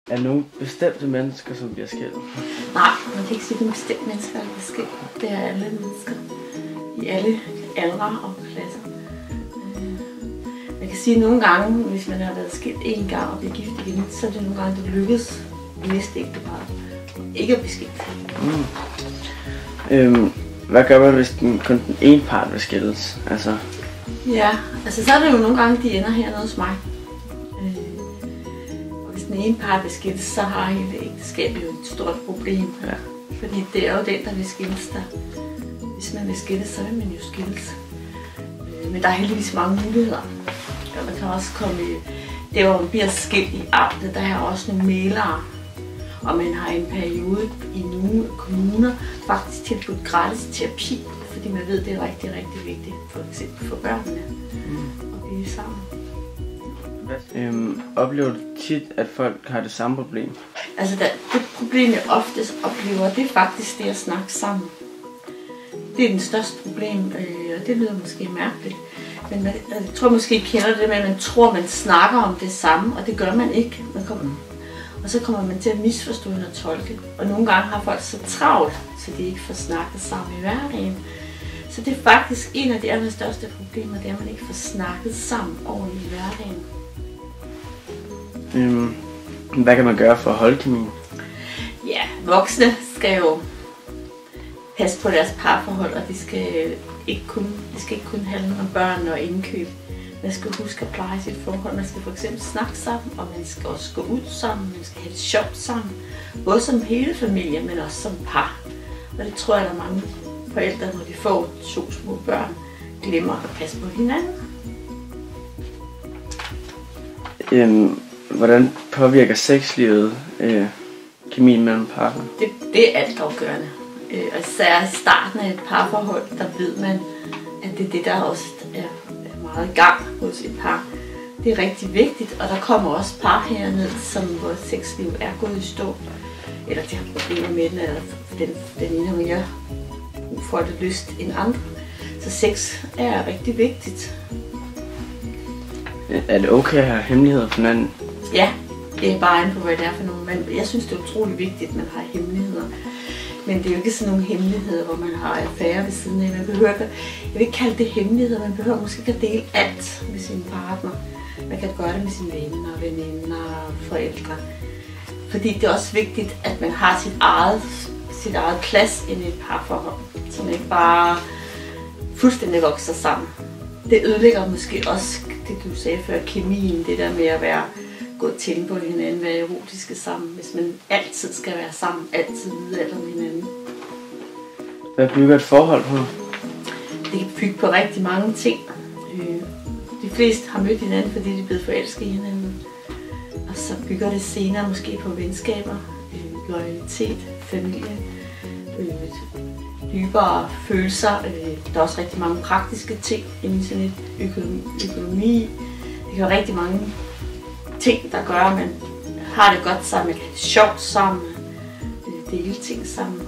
Er der nogle bestemte mennesker, som bliver skilt? Nej, man kan ikke sige, at det er bestemte mennesker, der bliver skilt. Det er alle mennesker i alle aldre og klasser. Man kan sige, at nogle gange, hvis man har været skilt en gang og bliver gift igen, så er det nogle gange, det lykkes i næste ægtepar ikke at blive skilt. Hvad gør man, hvis kun den ene part vil skilles? Ja, så er det jo nogle gange, de ender hernede hos mig. Og hvis den ene part vil skilles, så har hele ægteskabet jo et stort problem. Ja. Fordi det er jo den, der vil skilles der. Hvis man vil skilles, så vil man jo skilles. Men der er heldigvis mange muligheder. Og man kan også komme der, hvor man bliver skilt i amtet, der er også nogle mælere. Og man har en periode i nogle kommuner faktisk tilbudt gratis terapi, fordi man ved, det er rigtig, rigtig vigtigt, for eksempel for børnene, at blive sammen. Oplever du tit, at folk har det samme problem? Det problem, jeg oftest oplever, det er faktisk det at snakke sammen. Det er den største problem, og det lyder måske mærkeligt. Men jeg tror måske, I kender det med, at man tror, man snakker om det samme, og det gør man ikke. Og så kommer man til at misforstå og tolke. Og nogle gange har folk så travlt, så de ikke får snakket sammen i hverdagen. Så det er faktisk en af de allerstørste problemer, det er, at man ikke får snakket sammen ordentligt i hverdagen. Hvad kan man gøre for at holde kemien? Ja, voksne skal jo passe på deres parforhold, og det skal ikke kun handle om børn og indkøb. Man skal huske at pleje sit forhold. Man skal for eksempel snakke sammen, og man skal også gå ud sammen. Man skal have det sjovt sammen. Både som hele familie, men også som par. Og det tror jeg, der er mange forældre, når de får 2 små børn, glemmer at passe på hinanden. Hvordan påvirker sexlivet kemien mellem partner? Det er altafgørende. Og især i starten af et parforhold, der ved man, at det er det, der også er meget i gang hos et par. Det er rigtig vigtigt, og der kommer også par herned, hvor sexliv er gået i stå, eller de har problemer med den, eller den ene har mere brug for det lyst end andre. Så sex er rigtig vigtigt. Er det okay at have hemmeligheder for hinanden? Ja, det er bare inde på, hvad det er for nogle. Men jeg synes, det er utroligt vigtigt, at man har hemmeligheder. Men det er jo ikke sådan nogle hemmeligheder, hvor man har affære ved siden af. Jeg vil ikke kalde det hemmeligheder, man behøver måske ikke at dele alt med sin partner. Man kan gøre det med sine venner, veninder og forældre. Fordi det er også vigtigt, at man har sit eget plads inde i et parforhold. Så man ikke bare fuldstændig vokser sammen. Det ødelægger måske også, det du sagde før, kemien, det der med at gå til på hinanden, være erotiske sammen, hvis man altid skal være sammen, altid vide alt om hinanden. Hvad bygger et forhold på? Det kan bygge på rigtig mange ting. De fleste har mødt hinanden, fordi de er blevet forelsket i hinanden. Og så bygger det senere måske på venskaber, loyalitet, familie, dybere følelser. Der er også rigtig mange praktiske ting inden sådan et økonomi. Det kan være rigtig mange ting, der gør, at man har det godt sammen, man kan have det sjovt sammen, dele ting sammen.